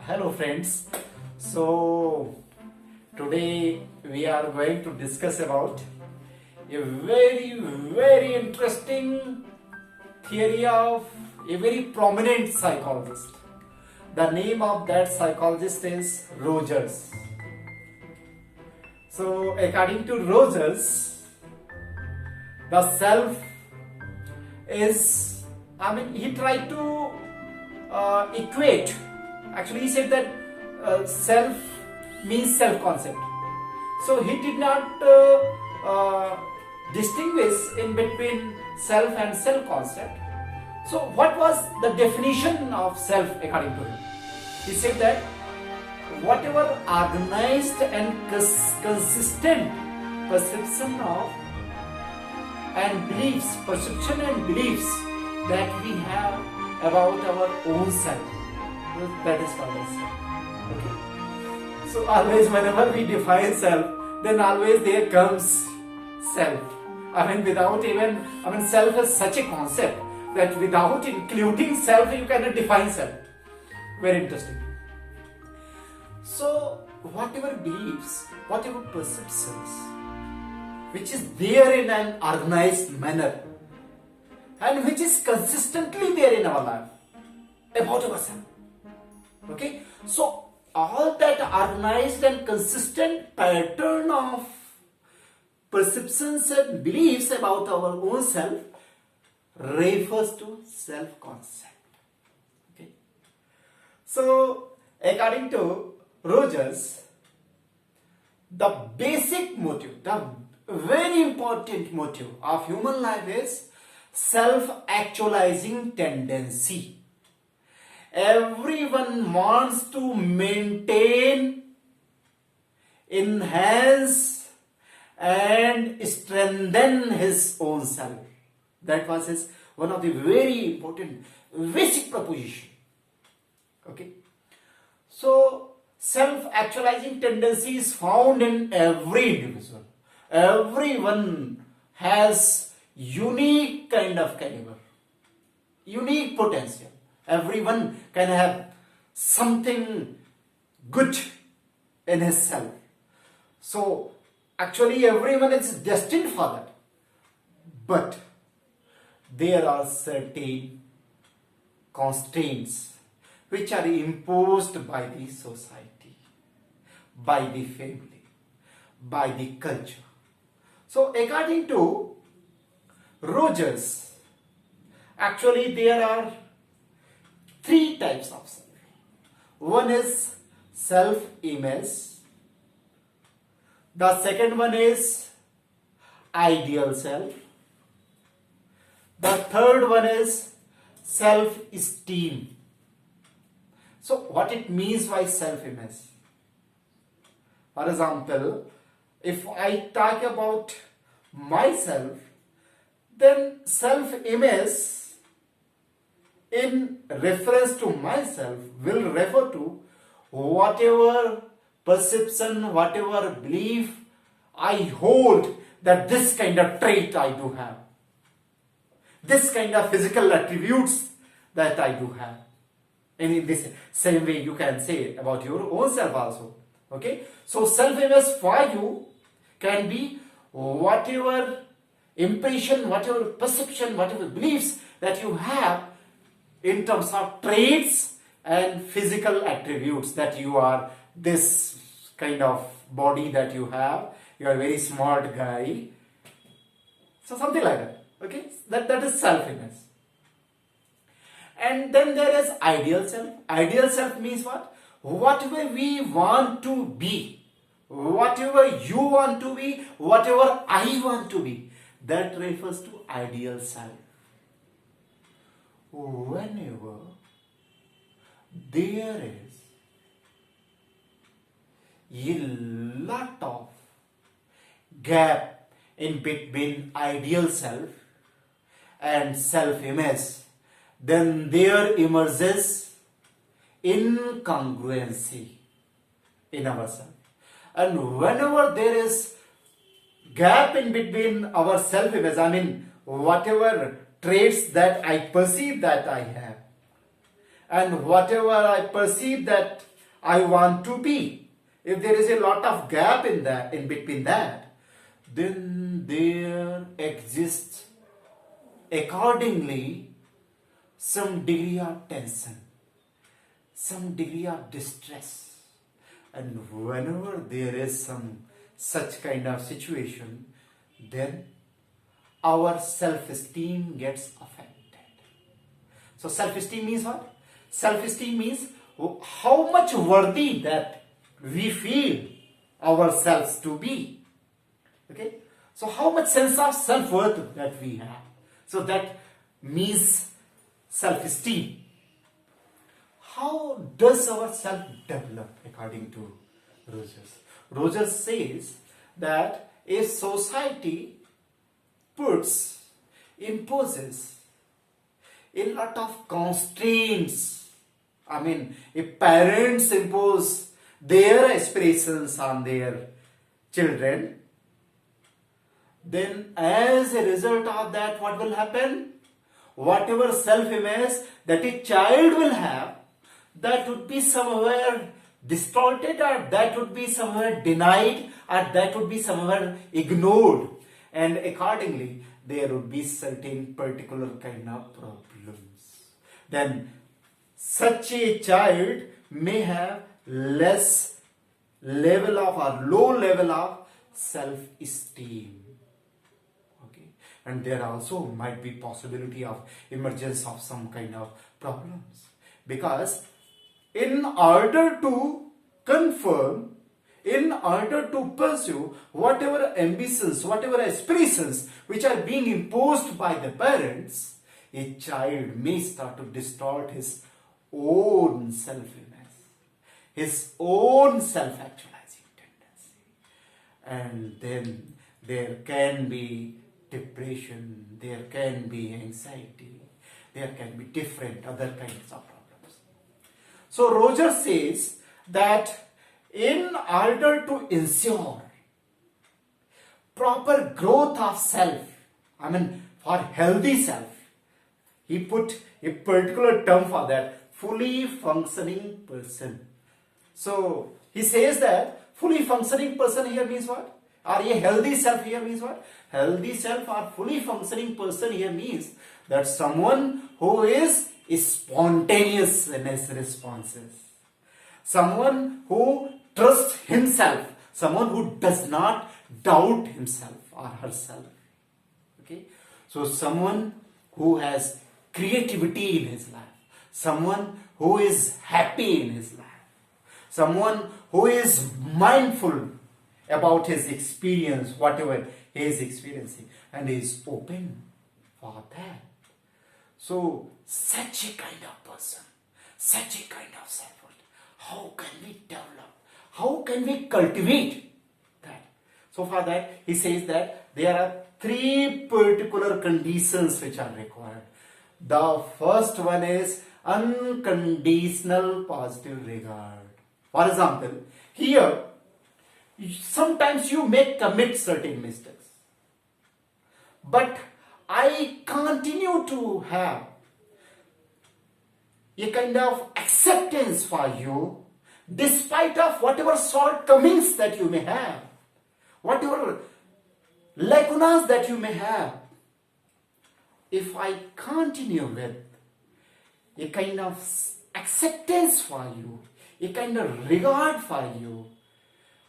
Hello friends. So today we are going to discuss about a very interesting theory of a very prominent psychologist. The name of that psychologist is Rogers. So according to Rogers, the self is, he tried to equate. Actually, he said that self means self concept. So he did not distinguish in between self and self concept. So what was the definition of self according to him? He said that whatever organized and consistent perception of and beliefs, perception and beliefs that we have about our own self, that is called as self. Okay. So always whenever we define self, then always there comes self. Self is such a concept that without including self, you cannot define self. Very interesting. So whatever beliefs, whatever perceptions, which is there in an organized manner and which is consistently there in our life about ourselves. Okay, so all that organized and consistent pattern of perceptions and beliefs about our own self refers to self-concept. Okay, so according to Rogers, the basic motive, the very important motive of human life is self-actualizing tendency. Everyone wants to maintain, enhance and strengthen his own self. That was one of the very important basic proposition. Okay. So self-actualizing tendency is found in every individual. Everyone has unique kind of caliber, unique potential. Everyone can have something good in his self. So actually everyone is destined for that. But there are certain constraints which are imposed by the society, by the family, by the culture. So according to Rogers, actually there are three types of self. One is self-image. The second one is ideal self. The third one is self-esteem. So what it means by self-image? For example, if I talk about myself, then self-image in reference to myself will refer to whatever perception, whatever belief I hold that this kind of trait I do have. This kind of physical attributes that I do have. And in this same way you can say about your own self also. Okay. So self-image for you can be whatever impression, whatever perception, whatever beliefs that you have in terms of traits and physical attributes, that you are this kind of body that you have, you are a very smart guy. So something like that. Okay, that is self-image. And then there is ideal self. Ideal self means what? Whatever we want to be, whatever you want to be, whatever I want to be, that refers to ideal self. Whenever there is a lot of gap in between ideal self and self-image, then there emerges incongruency in ourselves. And whenever there is gap in between our self-image, whatever traits that I perceive that I have, and whatever I perceive that I want to be, if there is a lot of gap in that, in between that, then there exists accordingly some degree of tension, some degree of distress. And whenever there is some such kind of situation, then our self-esteem gets affected. So self-esteem means what? Self-esteem means how much worthy that we feel ourselves to be. Okay? So how much sense of self-worth that we have. So that means self-esteem. How does our self develop according to Rogers? Rogers says that if society imposes a lot of constraints, if parents impose their aspirations on their children, then as a result of that, what will happen? Whatever self-image that a child will have, that would be somewhere distorted, or that would be somewhere denied, or that would be somewhere ignored. And accordingly, there would be certain particular kind of problems. Then such a child may have less level of or low level of self-esteem. Okay, and there also might be possibility of emergence of some kind of problems, because in order to confirm, in order to pursue whatever ambitions, whatever aspirations which are being imposed by the parents, a child may start to distort his own self-image, his own self-actualizing tendency. And then there can be depression, there can be anxiety, there can be different other kinds of problems. So Roger says that in order to ensure proper growth of self, for healthy self, he put a particular term for that, fully functioning person. So he says that fully functioning person here means what? Or a healthy self here means what? Healthy self or fully functioning person here means that someone who is spontaneous in his responses, someone who trusts himself, someone who does not doubt himself or herself. Okay, so someone who has creativity in his life, someone who is happy in his life, someone who is mindful about his experience, whatever he is experiencing, and is open for that. So such a kind of person, such a kind of self-worth, how can we develop? How can we cultivate that? So for that, he says that there are three particular conditions which are required. The first one is unconditional positive regard. For example, here, sometimes you may commit certain mistakes, but I continue to have a kind of acceptance for you, despite of whatever shortcomings that you may have, whatever lacunas that you may have. If I continue with a kind of acceptance for you, a kind of regard for you,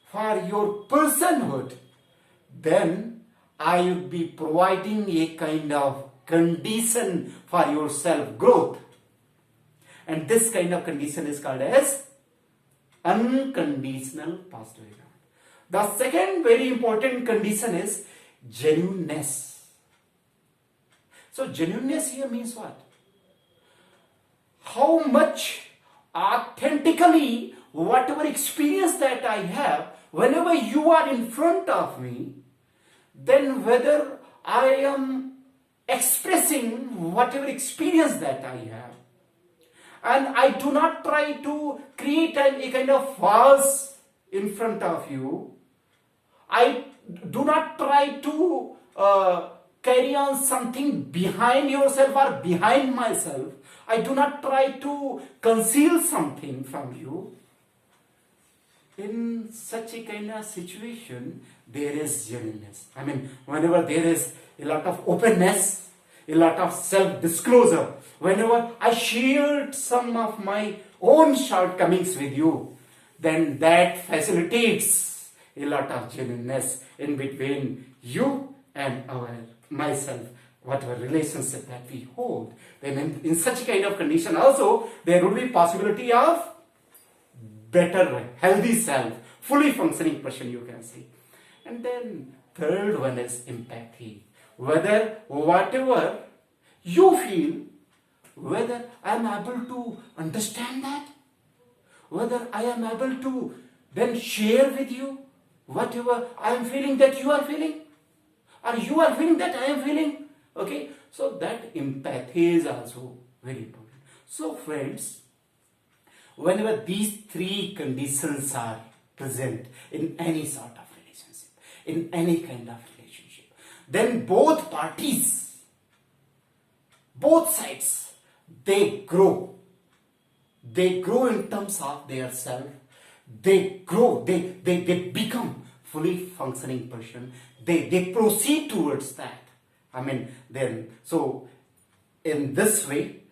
for your personhood, then I will be providing a kind of condition for your self-growth. And this kind of condition is called as unconditional positive regard. The second very important condition is genuineness. So genuineness here means what? How much authentically, whatever experience that I have, whenever you are in front of me, then whether I am expressing whatever experience that I have, and I do not try to create a kind of false in front of you, I do not try to carry on something behind yourself or behind myself, I do not try to conceal something from you, in such a kind of situation, there is genuineness. I mean, whenever there is a lot of openness, a lot of self-disclosure, whenever I shared some of my own shortcomings with you, then that facilitates a lot of genuineness in between you and myself, whatever relationship that we hold. Then in such a kind of condition also, there would be possibility of better, healthy self, fully functioning person, you can say. And then third one is empathy. Whether whatever you feel, whether I am able to understand that, whether I am able to then share with you whatever I am feeling that you are feeling, or you are feeling that I am feeling. Okay, so that empathy is also very important. So friends, whenever these three conditions are present in any sort of relationship, in any kind of relationship, then both parties, both sides, they grow. They grow in terms of their self. They grow, they become fully functioning person. They proceed towards that. I mean, then, so in this way,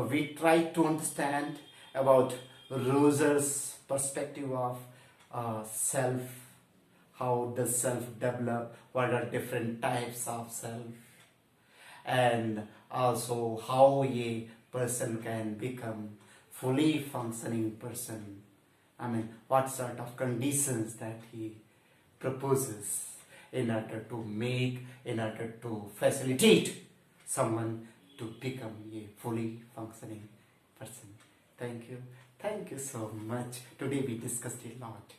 we try to understand about Roger's perspective of self, how does self develop, what are different types of self, and also how a person can become fully functioning person. I mean, what sort of conditions that he proposes in order to facilitate someone to become a fully functioning person. Thank you. Thank you so much. Today we discussed a lot.